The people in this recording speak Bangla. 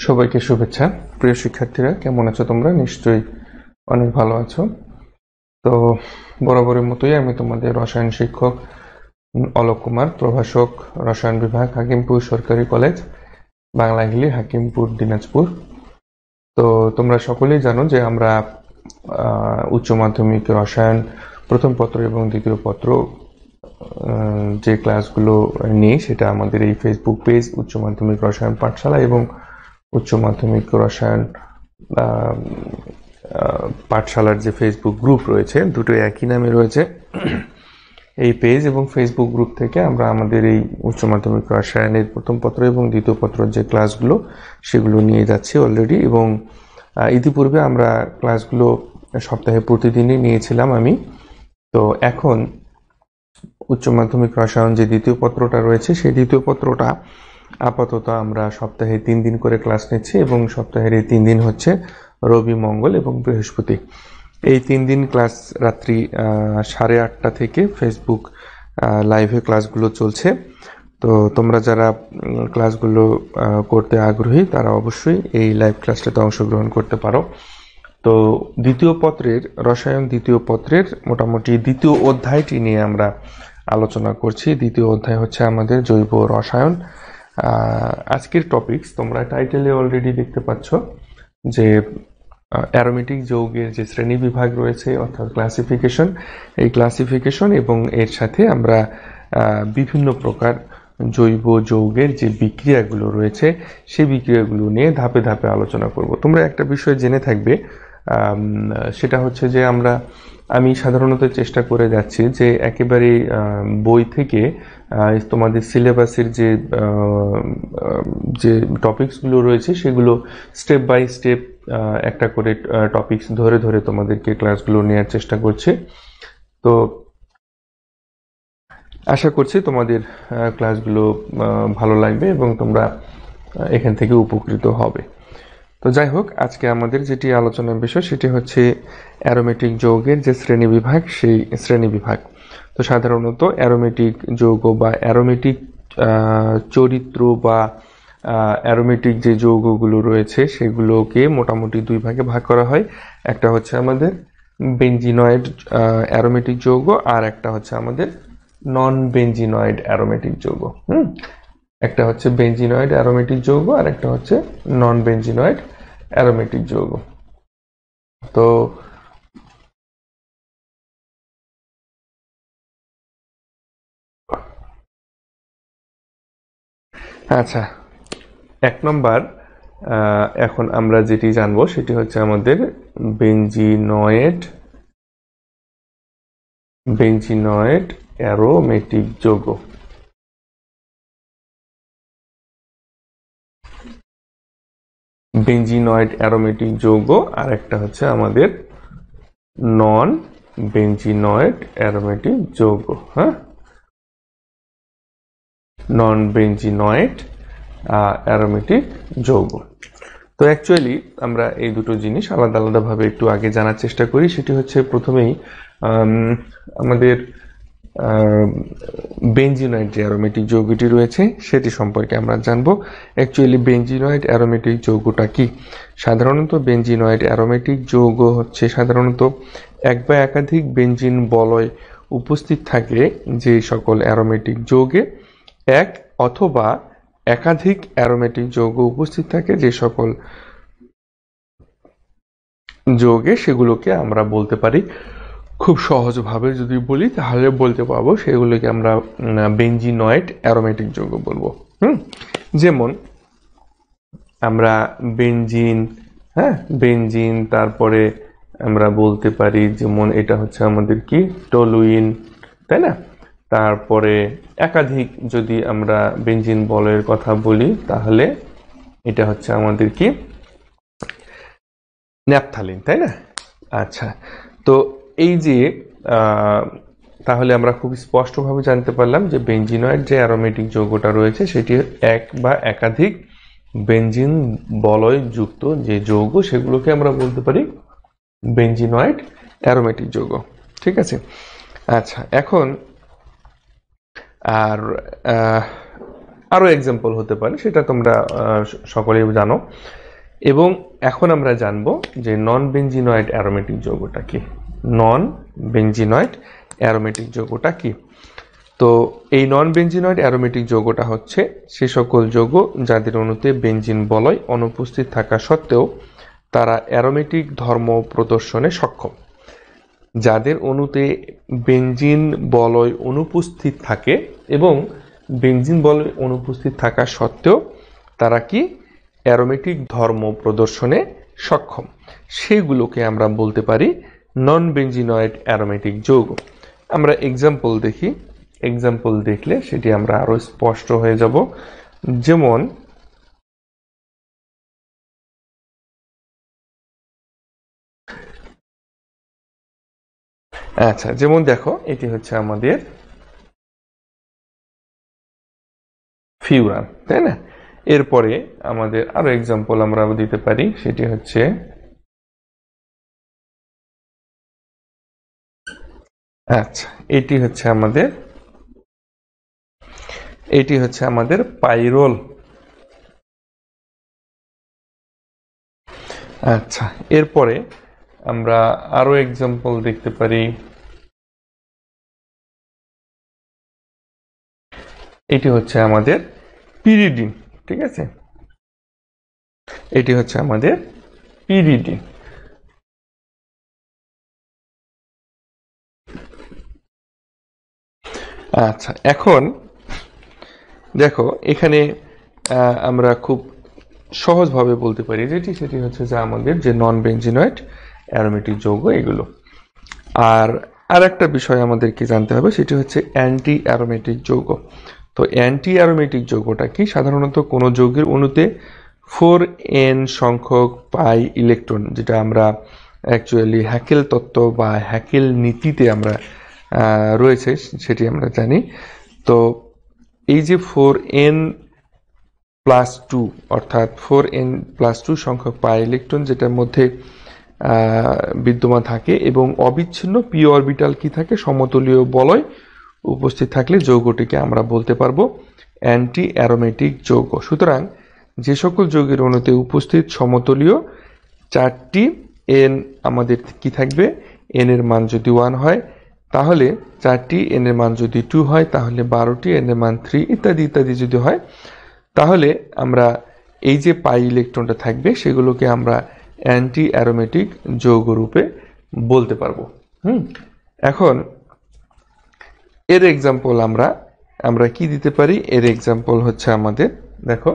সবাইকে শুভেচ্ছা। প্রিয় শিক্ষার্থীরা, কেমন আছো তোমরা? নিশ্চয়ই অনেক ভালো আছো। তো বরাবরের মতোই আমি তোমাদের রসায়ন শিক্ষক অলোক কুমার, প্রভাষক, রসায়ন বিভাগ, হাকিমপুর সরকারি কলেজ, বাংলাহিলি, হাকিমপুর, দিনাজপুর। তো তোমরা সকলেই জানো যে আমরা উচ্চ মাধ্যমিক রসায়ন প্রথম পত্র এবং দ্বিতীয় পত্র যে ক্লাসগুলো নিই সেটা আমাদের এই ফেসবুক পেজ উচ্চ মাধ্যমিক রসায়ন পাঠশালা এবং উচ্চ মাধ্যমিক রসায়ন পাঠশালার যে ফেসবুক গ্রুপ রয়েছে, দুটো একই নামে রয়েছে। এই পেজ এবং ফেসবুক গ্রুপ থেকে আমরা আমাদের এই উচ্চ মাধ্যমিক রসায়নের প্রথম পত্র এবং দ্বিতীয় পত্রের যে ক্লাসগুলো সেগুলো নিয়ে যাচ্ছি অলরেডি। এবং ইতিপূর্বে আমরা ক্লাসগুলো সপ্তাহে প্রতিদিনই নিয়েছিলাম আমি। তো এখন উচ্চ মাধ্যমিক রসায়ন যে দ্বিতীয় পত্রটা রয়েছে সেই দ্বিতীয় পত্রটা আপাতত আমরা সপ্তাহে 3 দিন করে ক্লাস নিচ্ছি এবং সপ্তাহের এই 3 দিন হচ্ছে রবি, মঙ্গল এবং বৃহস্পতি। এই 3 দিন ক্লাস রাত্রি 8:30 থেকে ফেসবুক লাইভে ক্লাসগুলো চলছে। তো তোমরা যারা ক্লাসগুলো করতে আগ্রহী তারা অবশ্যই এই লাইভ ক্লাসটাতে অংশগ্রহণ করতে পারো। তো দ্বিতীয় পত্রের রসায়ন দ্বিতীয় পত্রের মোটামুটি দ্বিতীয় অধ্যায়টি নিয়ে আমরা আলোচনা করছি। দ্বিতীয় অধ্যায় হচ্ছে আমাদের জৈব রসায়ন। আজকের টপিকস তোমরা টাইটেলে অলরেডি দেখতে পাচ্ছ যে অ্যারোমেটিক যৌগের যে শ্রেণী বিভাগ রয়েছে অর্থাৎ ক্লাসিফিকেশন, এই ক্লাসিফিকেশন এবং এর সাথে আমরা বিভিন্ন প্রকার জৈব যৌগের যে বিক্রিয়াগুলো রয়েছে সেই বিক্রিয়াগুলো নিয়ে ধাপে ধাপে আলোচনা করব। তোমরা একটা বিষয় জেনে থাকবে, সেটা হচ্ছে যে আমি সাধারণত চেষ্টা করে যাচ্ছি যে একেবারে বই থেকে তোমাদের সিলেবাসের যে টপিকসগুলো রয়েছে সেগুলো স্টেপ বাই স্টেপ একটা করে টপিকস ধরে ধরে তোমাদেরকে ক্লাসগুলো নেওয়ার চেষ্টা করছি। তো আশা করছি তোমাদের ক্লাসগুলো ভালো লাগবে এবং তোমরা এখান থেকে উপকৃত হবে। তো যাই হোক, আজকে আমাদের যেটি আলোচনার বিষয় সেটি হচ্ছে অ্যারোমেটিক যৌগের যে শ্রেণীবিভাগ, সেই শ্রেণীবিভাগ। তো সাধারণত অ্যারোমেটিক যৌগ বা অ্যারোমেটিক চরিত্র বা অ্যারোমেটিক যে যৌগগুলো রয়েছে সেগুলোকে মোটামুটি দুই ভাগে ভাগ করা হয়। একটা হচ্ছে আমাদের বেঞ্জিনয়েড অ্যারোমেটিক যৌগ আর একটা হচ্ছে আমাদের নন বেঞ্জিনয়েড অ্যারোমেটিক যৌগ। একটা হচ্ছে বেঞ্জিনয়েড অ্যারোমেটিক যৌগ আর একটা হচ্ছে নন বেঞ্জিনয়েড অ্যারোমেটিক যৌগ। তো আচ্ছা, 1 নম্বর এখন আমরা যেটি জানবো সেটি হচ্ছে আমাদের বেঞ্জিনয়েড অ্যারোমেটিক যৌগ। বেঞ্জিনয়েড অ্যারোমেটিক যৌগ আর একটা হচ্ছে আমাদের নন বেঞ্জিনয়েড অ্যারোমেটিক যৌগ। নন বেঞ্জিনয়েড অ্যারোমেটিক যৌগ। তো অ্যাকচুয়ালি আমরা এই দুটো জিনিস আলাদা আলাদাভাবে একটু আগে জানার চেষ্টা করি। সেটি হচ্ছে প্রথমেই আমাদের বেঞ্জিনয়েড যে অ্যারোমেটিক যৌগটি রয়েছে সেটি সম্পর্কে আমরা জানবো। অ্যাকচুয়ালি বেঞ্জিনয়েড অ্যারোমেটিক যৌগটা কি? সাধারণত বেঞ্জিনয়েড অ্যারোমেটিক যৌগ হচ্ছে সাধারণত এক বা একাধিক বেঞ্জিন বলয় উপস্থিত থাকে যে সকল অ্যারোমেটিক যৌগে, এক অথবা একাধিক অ্যারোমেটিক যৌগ উপস্থিত থাকে যে সকল যৌগে, সেগুলোকে আমরা বলতে পারি, খুব সহজভাবে যদি বলি তাহলে বলতে পারবো সেগুলোকে আমরা বেঞ্জিনয়েড অ্যারোমেটিক যৌগ বলবো। যেমন আমরা বেঞ্জিন, তারপরে আমরা বলতে পারি যেমন এটা হচ্ছে আমাদের কি টলুইন, তাই না? তারপরে একাধিক যদি আমরা বেঞ্জিন বলয়ের কথা বলি তাহলে এটা হচ্ছে আমাদের কি ন্যাপথালিন, তাই না? আচ্ছা, তো এই যে তাহলে আমরা খুব স্পষ্টভাবে জানতে পারলাম যে বেঞ্জিনয়েড যে অ্যারোমেটিক যৌগটা রয়েছে সেটি এক বা একাধিক বেঞ্জিন বলয় যুক্ত যে যৌগ সেগুলোকে আমরা বলতে পারি বেঞ্জিনয়েড অ্যারোমেটিক যৌগ। ঠিক আছে? আচ্ছা, এখন আর আরো এক্সাম্পল হতে পারে, সেটা তোমরা সকলেই জানো। এবং এখন আমরা জানবো যে নন বেঞ্জিনয়েড অ্যারোমেটিক যৌগটা কি। নন বেঞ্জিনয়েড অ্যারোমেটিক যৌগটা কি? তো এই নন বেঞ্জিনয়েড অ্যারোমেটিক যৌগটা হচ্ছে সে সকল যৌগ যাদের অণুতে বেঞ্জিন বলয় অনুপস্থিত থাকা সত্ত্বেও তারা অ্যারোমেটিক ধর্ম প্রদর্শনে সক্ষম। যাদের অণুতে বেঞ্জিন বলয় অনুপস্থিত থাকে এবং বেঞ্জিন বলয় অনুপস্থিত থাকা সত্ত্বেও তারা কি অ্যারোমেটিক ধর্ম প্রদর্শনে সক্ষম, সেগুলোকে আমরা বলতে পারি নন বেঞ্জিনয়েড অ্যারোমেটিক যৌগ। আমরা এক্সাম্পল দেখি, এক্সাম্পল দেখলে সেটি আমরা আরো স্পষ্ট হয়ে যাব। যেমন আচ্ছা, যেমন দেখো এটি হচ্ছে আমাদের ফিউরান, তাই না? এরপরে আমাদের আরো এক্সাম্পল আমরা দিতে পারি, সেটি হচ্ছে আচ্ছা এটি হচ্ছে আমাদের পাইরোল। আচ্ছা, এরপরে আমরা আরো এক্সাম্পল দেখতে পারি, এটি হচ্ছে আমাদের পিরিডিন। ঠিক আছে, এটি হচ্ছে আমাদের পিরিডিন। আচ্ছা, এখন দেখো এখানে আমরা খুব সহজভাবে বলতে পারি সেটি হচ্ছে যে আমাদের যে নন বেঞ্জিনয়েড অ্যারোমেটিক যৌগ এগুলো। আর একটা বিষয় আমাদেরকে জানতে হবে, সেটি হচ্ছে অ্যান্টি অ্যারোমেটিক যৌগ। তো অ্যান্টি অ্যারোমেটিক যৌগটা কি? সাধারণত কোনো যৌগের অণুতে 4n সংখ্যক পাই ইলেকট্রন, যেটা আমরা অ্যাকচুয়ালি হ্যাকেল তত্ত্ব বা হ্যাকেল নীতিতে আমরা রয়েছে সেটি আমরা জানি। তো এই যে 4n+2 অর্থাৎ 4n+2 সংখ্যক পাই ইলেকট্রন যেটার মধ্যে বিদ্যমান থাকে এবং অবিচ্ছিন্ন পি অরবিটাল কি থাকে, সমতলীয় বলয় উপস্থিত থাকলে যৌগটিকে আমরা বলতে পারবো অ্যান্টি অ্যারোমেটিক যৌগ। সুতরাং যে সকল যৌগের অণুতে উপস্থিত সমতলীয় 4টি এন আমাদের কি থাকবে, এন এর মান যদি 1 হয় তাহলে 4টি এন এর মান যদি 2 হয় তাহলে 12টি এন এর মান 3 ইত্যাদি ইত্যাদি যদি হয়, তাহলে আমরা এই যে পাই ইলেকট্রনটা থাকবে সেগুলোকে আমরা অ্যান্টি অ্যারোমেটিক যৌগ রূপে বলতে পারবো। এখন এর এক্সাম্পল আমরা কি দিতে পারি? এর এক্সাম্পল হচ্ছে আমাদের দেখো